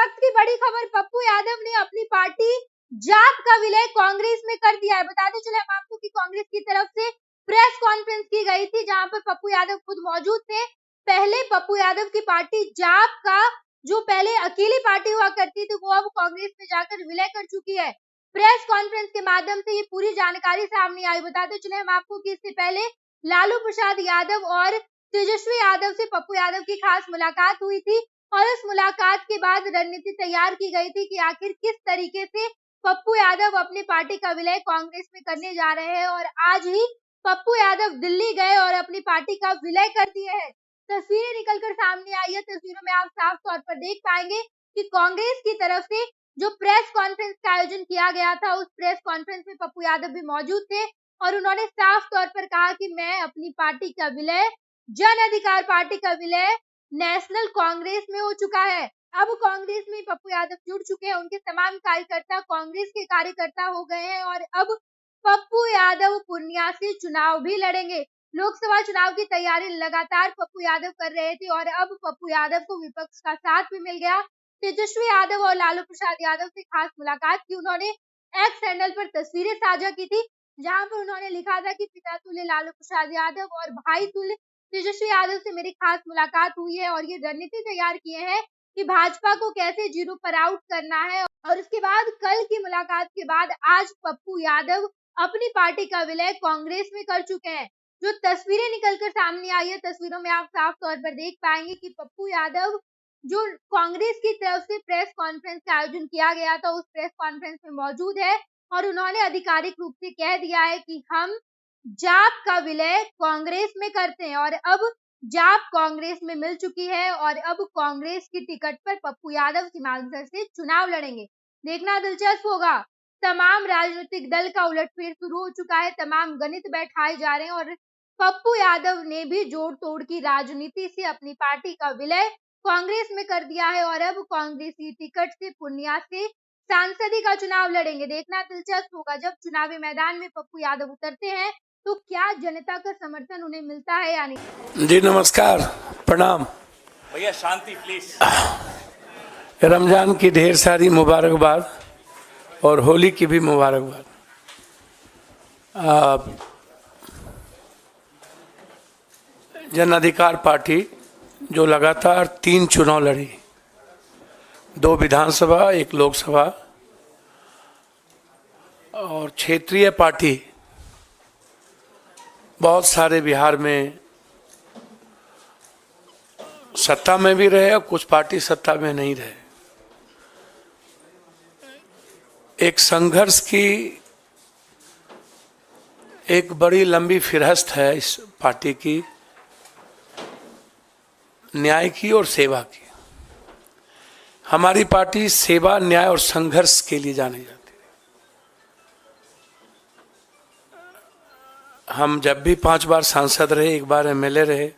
वक्त की बड़ी खबर, पप्पू यादव ने अपनी पार्टी जाप का विलय कांग्रेस में कर दिया है। बताते चले हम आपको कि कांग्रेस की तरफ से प्रेस कॉन्फ्रेंस की गई थी, जहां पर पप्पू यादव खुद मौजूद थे। पहले पप्पू यादव की पार्टी जाप का, जो पहले अकेली पार्टी हुआ करती थी, वो अब कांग्रेस में जाकर विलय कर चुकी है। प्रेस कॉन्फ्रेंस के माध्यम से ये पूरी जानकारी सामने आई। बताते चले हम आपको कि इससे पहले लालू प्रसाद यादव और तेजस्वी यादव से पप्पू यादव की खास मुलाकात हुई थी, और इस मुलाकात के बाद रणनीति तैयार की गई थी कि आखिर किस तरीके से पप्पू यादव अपनी पार्टी का विलय कांग्रेस में करने जा रहे हैं। और आज ही पप्पू यादव दिल्ली गए और अपनी पार्टी का विलय कर दिए हैं। तस्वीरें निकलकर सामने आई है। तस्वीरों में आप साफ तौर पर देख पाएंगे कि कांग्रेस की तरफ से जो प्रेस कॉन्फ्रेंस का आयोजन किया गया था, उस प्रेस कॉन्फ्रेंस में पप्पू यादव भी मौजूद थे और उन्होंने साफ तौर पर कहा कि मैं अपनी पार्टी का विलय, जन अधिकार पार्टी का विलय नेशनल कांग्रेस में हो चुका है। अब कांग्रेस में पप्पू यादव जुड़ चुके हैं, उनके तमाम कार्यकर्ता कांग्रेस के कार्यकर्ता हो गए हैं और अब पप्पू यादव पूर्णिया से चुनाव भी लड़ेंगे। लोकसभा चुनाव की तैयारी लगातार पप्पू यादव कर रहे थे और अब पप्पू यादव को विपक्ष का साथ भी मिल गया। तेजस्वी यादव और लालू प्रसाद यादव से खास मुलाकात की उन्होंने। एक्स हैंडल पर तस्वीरें साझा की थी, जहां पर उन्होंने लिखा था कि पिता तुल्य लालू प्रसाद यादव और भाई तुल्य तेजस्वी यादव से मेरी खास मुलाकात हुई है और ये रणनीति तैयार किए हैं कि भाजपा को कैसे जीरो पर आउट करना है। और उसके बाद कल की मुलाकात के बाद आज पप्पू यादव अपनी पार्टी का विलय कांग्रेस में कर चुके हैं। जो तस्वीरें निकलकर सामने आई है, तस्वीरों में आप साफ तौर पर देख पाएंगे कि पप्पू यादव, जो कांग्रेस की तरफ से प्रेस कॉन्फ्रेंस का आयोजन किया गया था, उस प्रेस कॉन्फ्रेंस में मौजूद है और उन्होंने आधिकारिक रूप से कह दिया है कि हम जाप का विलय कांग्रेस में करते हैं और अब जाप कांग्रेस में मिल चुकी है और अब कांग्रेस की टिकट पर पप्पू यादव सीमांचल से चुनाव लड़ेंगे। देखना दिलचस्प होगा। तमाम राजनीतिक दल का उलटफेर शुरू हो चुका है, तमाम गणित बैठाए जा रहे हैं और पप्पू यादव ने भी जोड़ तोड़ की राजनीति से अपनी पार्टी का विलय कांग्रेस में कर दिया है और अब कांग्रेसी टिकट से पूर्णिया से सांसदी का चुनाव लड़ेंगे। देखना दिलचस्प होगा, जब चुनावी मैदान में पप्पू यादव उतरते हैं तो क्या जनता का समर्थन उन्हें मिलता है या नहीं। जी नमस्कार, प्रणाम भैया, शांति प्लीज। रमजान की ढेर सारी मुबारकबाद और होली की भी मुबारकबाद। जन अधिकार पार्टी जो लगातार 3 चुनाव लड़ी, 2 विधानसभा 1 लोकसभा, और क्षेत्रीय पार्टी बहुत सारे बिहार में सत्ता में भी रहे और कुछ पार्टी सत्ता में नहीं रहे। एक संघर्ष की एक बड़ी लंबी फिरहस्त है इस पार्टी की, न्याय की और सेवा की। हमारी पार्टी सेवा, न्याय और संघर्ष के लिए जानी जाती है। हम जब भी 5 बार सांसद रहे, 1 बार एमएलए रहे,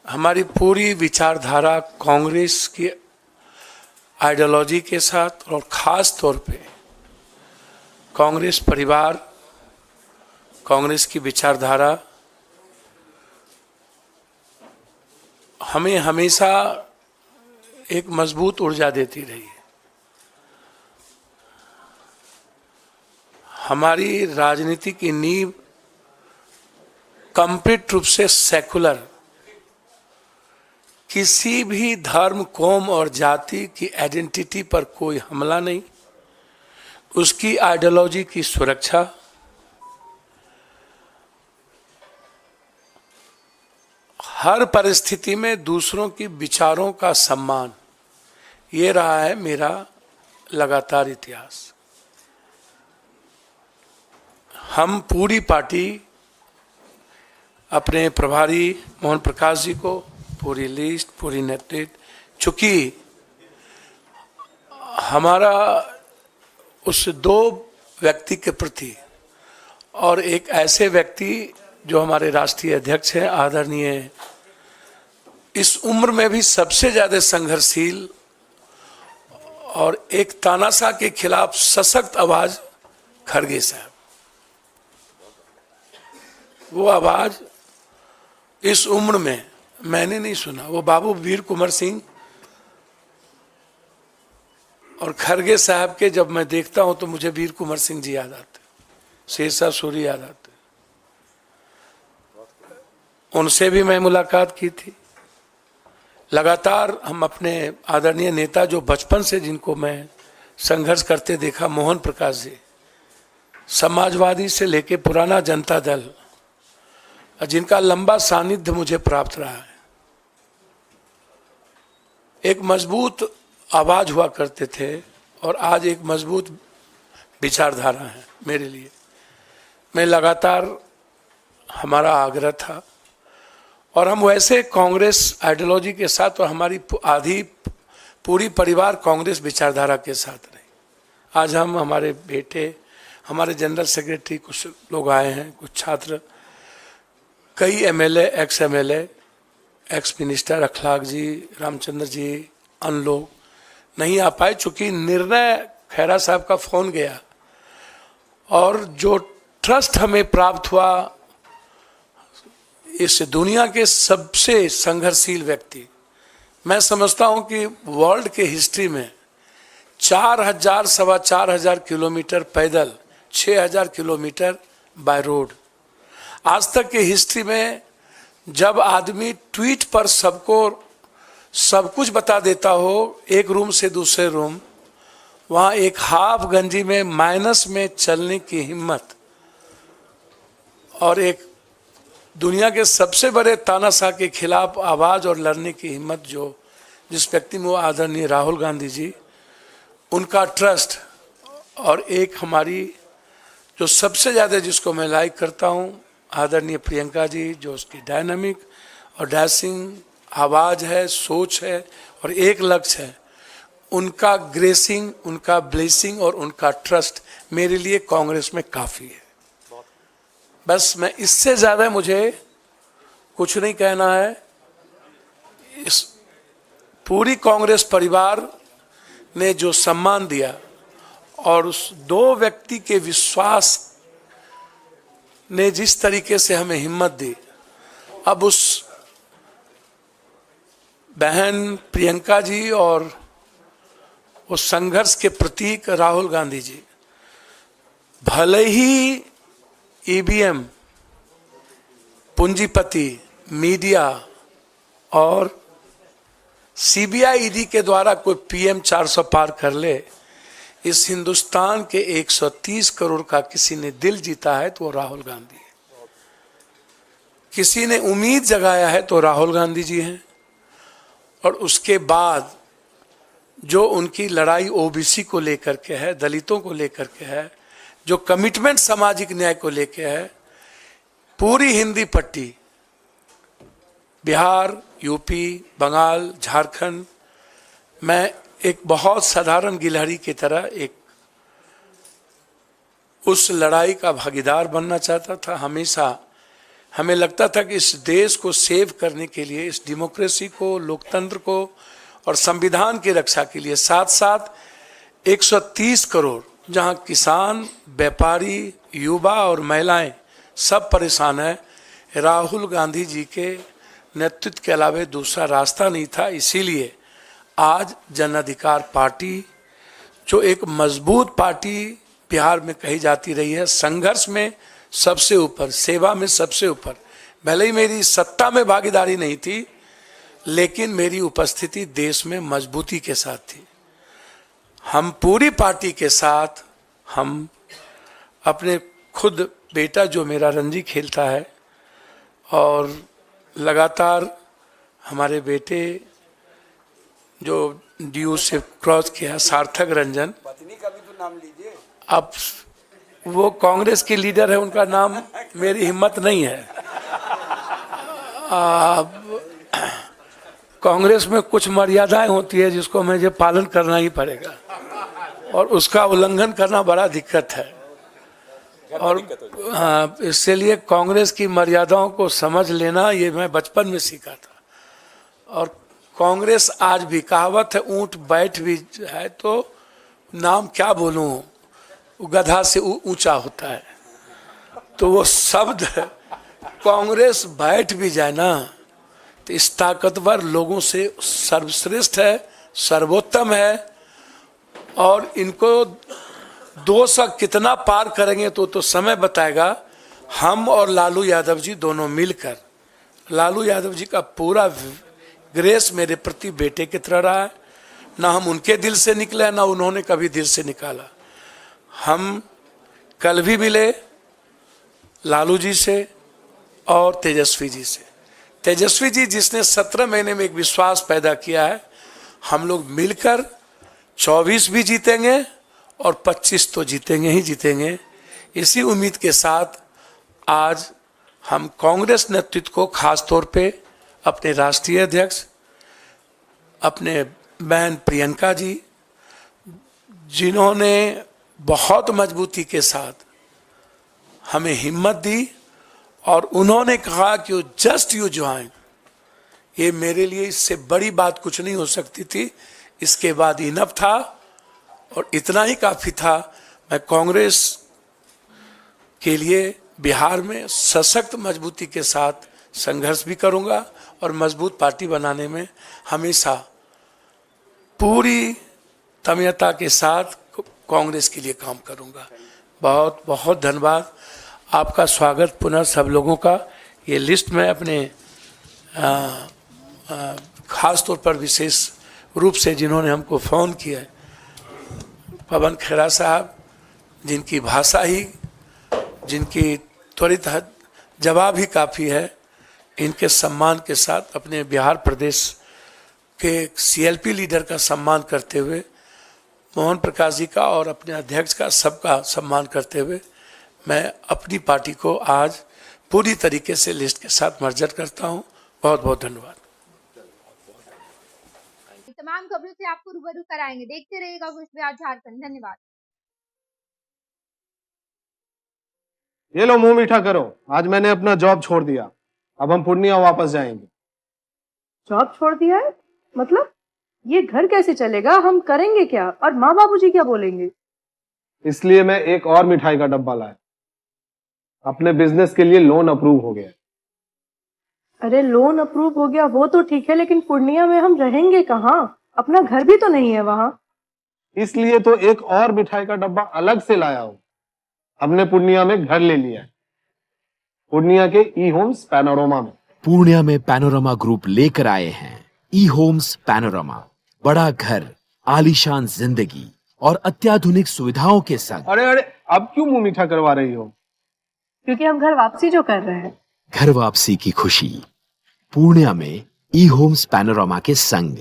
हमारी पूरी विचारधारा कांग्रेस की आइडियोलॉजी के साथ और ख़ास तौर पे कांग्रेस परिवार, कांग्रेस की विचारधारा हमें हमेशा एक मजबूत ऊर्जा देती रही है। हमारी राजनीति की नींव कंप्लीट रूप से सेकुलर, किसी भी धर्म, कौम और जाति की आइडेंटिटी पर कोई हमला नहीं, उसकी आइडियोलॉजी की सुरक्षा, हर परिस्थिति में दूसरों की विचारों का सम्मान, ये रहा है मेरा लगातार इतिहास। हम पूरी पार्टी अपने प्रभारी मोहन प्रकाश जी को पूरी लिस्ट, पूरी नेतृत्व, चूंकि हमारा उस 2 व्यक्ति के प्रति और एक ऐसे व्यक्ति जो हमारे राष्ट्रीय अध्यक्ष हैं, आदरणीय, इस उम्र में भी सबसे ज्यादा संघर्षशील और एक तानाशाह के खिलाफ सशक्त आवाज खड़गे साहब। वो आवाज इस उम्र में मैंने नहीं सुना। वो बाबू वीर कुंवर सिंह और खरगे साहब के जब मैं देखता हूं तो मुझे वीर कुंवर सिंह जी याद आते, शेरशाह सूरी याद आते। उनसे भी मैं मुलाकात की थी। लगातार हम अपने आदरणीय नेता जो बचपन से जिनको मैं संघर्ष करते देखा, मोहन प्रकाश जी, समाजवादी से लेके पुराना जनता दल, जिनका लंबा सानिध्य मुझे प्राप्त रहा है। एक मजबूत आवाज हुआ करते थे और आज एक मजबूत विचारधारा है मेरे लिए। मैं लगातार, हमारा आग्रह था और हम वैसे कांग्रेस आइडियोलॉजी के साथ और हमारी आधी पूरी परिवार कांग्रेस विचारधारा के साथ रहे। आज हम, हमारे बेटे, हमारे जनरल सेक्रेटरी, कुछ लोग आए हैं, कुछ छात्र, कई MLA, ex MLA, ex minister अखलाक जी, रामचंद्र जी, अन्य लोग नहीं आ पाए चूंकि निर्णय खैरा साहब का फोन गया और जो ट्रस्ट हमें प्राप्त हुआ इस दुनिया के सबसे संघर्षशील व्यक्ति, मैं समझता हूं कि वर्ल्ड के हिस्ट्री में 4,000 सवा 4,000 किलोमीटर पैदल, 6,000 किलोमीटर बाय रोड, आज तक के हिस्ट्री में जब आदमी ट्वीट पर सबको सब कुछ बता देता हो, एक रूम से दूसरे रूम, वहां एक हाफ गंजी में माइनस में चलने की हिम्मत और एक दुनिया के सबसे बड़े तानाशाह के खिलाफ आवाज और लड़ने की हिम्मत जो जिस व्यक्ति में, वो आदरणीय राहुल गांधी जी, उनका ट्रस्ट और एक हमारी जो सबसे ज्यादा जिसको मैं लाइक करता हूं, आदरणीय प्रियंका जी, जो उसकी डायनामिक और डैशिंग आवाज है, सोच है और एक लक्ष्य है, उनका ग्रेसिंग, उनका ब्लेसिंग और उनका ट्रस्ट मेरे लिए कांग्रेस में काफी है। बस मैं इससे ज्यादा मुझे कुछ नहीं कहना है। इस पूरी कांग्रेस परिवार ने जो सम्मान दिया और उस दो व्यक्ति के विश्वास ने जिस तरीके से हमें हिम्मत दी, अब उस बहन प्रियंका जी और उस संघर्ष के प्रतीक राहुल गांधी जी, भले ही ईवीएम, पूंजीपति, मीडिया और सीबीआई ईडी के द्वारा कोई पीएम 400 पार कर ले, इस हिंदुस्तान के 130 करोड़ का किसी ने दिल जीता है तो वो राहुल गांधी है। किसी ने उम्मीद जगाया है तो राहुल गांधी जी हैं। और उसके बाद जो उनकी लड़ाई ओबीसी को लेकर के है, दलितों को लेकर के है, जो कमिटमेंट सामाजिक न्याय को लेकर है, पूरी हिंदी पट्टी, बिहार, यूपी, बंगाल, झारखंड, मैं एक बहुत साधारण गिलहरी की तरह एक उस लड़ाई का भागीदार बनना चाहता था। हमेशा हमें लगता था कि इस देश को सेव करने के लिए, इस डेमोक्रेसी को, लोकतंत्र को और संविधान की रक्षा के लिए, साथ साथ 130 करोड़ जहां किसान, व्यापारी, युवा और महिलाएं सब परेशान है, राहुल गांधी जी के नेतृत्व के अलावा दूसरा रास्ता नहीं था। इसीलिए आज जन अधिकार पार्टी, जो एक मजबूत पार्टी बिहार में कही जाती रही है, संघर्ष में सबसे ऊपर, सेवा में सबसे ऊपर, भले ही मेरी सत्ता में भागीदारी नहीं थी, लेकिन मेरी उपस्थिति देश में मजबूती के साथ थी। हम पूरी पार्टी के साथ, हम अपने खुद बेटा जो मेरा रणजी खेलता है और लगातार हमारे बेटे जो डीयू से क्रॉस किया, सार्थक रंजन, पत्नी का भी तो नाम लीजिए। अब वो कांग्रेस के लीडर है, उनका नाम मेरी हिम्मत नहीं है। कांग्रेस में कुछ मर्यादाएं होती है जिसको मुझे पालन करना ही पड़ेगा और उसका उल्लंघन करना बड़ा दिक्कत है। और हाँ, इसलिए कांग्रेस की मर्यादाओं को समझ लेना ये मैं बचपन में सीखा था। और कांग्रेस आज भी, कहावत है, ऊंट बैठ भी है तो नाम क्या बोलूं, गधा से ऊंचा होता है, तो वो शब्द कांग्रेस बैठ भी जाए ना तो इस ताकतवर लोगों से सर्वश्रेष्ठ है, सर्वोत्तम है और इनको 200 कितना पार करेंगे तो समय बताएगा। हम और लालू यादव जी दोनों मिलकर, लालू यादव जी का पूरा ग्रेस मेरे प्रति बेटे की तरह रहा है। ना हम उनके दिल से निकले, ना उन्होंने कभी दिल से निकाला। हम कल भी मिले लालू जी से और तेजस्वी जी से। तेजस्वी जी जिसने 17 महीने में एक विश्वास पैदा किया है, हम लोग मिलकर 24 भी जीतेंगे और 25 तो जीतेंगे ही जीतेंगे। इसी उम्मीद के साथ आज हम कांग्रेस नेतृत्व को, खास तौर पे अपने राष्ट्रीय अध्यक्ष, अपने बहन प्रियंका जी, जिन्होंने बहुत मजबूती के साथ हमें हिम्मत दी और उन्होंने कहा कि जस्ट यू ज्वाइन, ये मेरे लिए इससे बड़ी बात कुछ नहीं हो सकती थी। इसके बाद इनफ था और इतना ही काफ़ी था। मैं कांग्रेस के लिए बिहार में सशक्त मजबूती के साथ संघर्ष भी करूंगा और मजबूत पार्टी बनाने में हमेशा पूरी तन्मयता के साथ कांग्रेस के लिए काम करूंगा। बहुत बहुत धन्यवाद। आपका स्वागत पुनः सब लोगों का। ये लिस्ट में अपने खास तौर पर विशेष रूप से जिन्होंने हमको फ़ोन किया है, पवन खेरा साहब, जिनकी भाषा ही, जिनकी त्वरित जवाब ही काफ़ी है, इनके सम्मान के साथ अपने बिहार प्रदेश के सीएलपी लीडर का सम्मान करते हुए, मोहन प्रकाश जी का और अपने अध्यक्ष का सबका सम्मान करते हुए, मैं अपनी पार्टी को आज पूरी तरीके से लिस्ट के साथ मर्जर करता हूं। बहुत बहुत धन्यवाद। तमाम खबरों से आपको रूबरू कराएंगे। देखते रहिएगा कुछ बिहार झारखंड। धन्यवाद। ये लो मुंह मीठा करो, आज मैंने अपना जॉब छोड़ दिया। अब हम पूर्णिया वापस जाएंगे। जॉब छोड़ दिया है? मतलब ये घर कैसे चलेगा? हम करेंगे क्या? और माँ बाबूजी क्या बोलेंगे? इसलिए मैं एक और मिठाई का डब्बा लाया। अपने बिजनेस के लिए लोन अप्रूव हो गया। अरे लोन अप्रूव हो गया वो तो ठीक है, लेकिन पूर्णिया में हम रहेंगे कहाँ? अपना घर भी तो नहीं है वहाँ। इसलिए तो एक और मिठाई का डब्बा अलग से लाया हूँ। हमने पूर्णिया में घर ले लिया है, पूर्णिया के ई होम्स पैनोरमा में। पूर्णिया में पैनोरमा ग्रुप लेकर आए हैं ई होम्स पैनोरमा। बड़ा घर, आलीशान जिंदगी और अत्याधुनिक सुविधाओं के संग। अरे अब क्यों मुंह मीठा करवा रही हो? क्योंकि हम घर वापसी जो कर रहे हैं। घर वापसी की खुशी पूर्णिया में ई होम्स पैनोरमा के संग।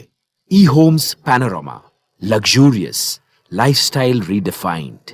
E Homes Panorama, luxurious lifestyle redefined.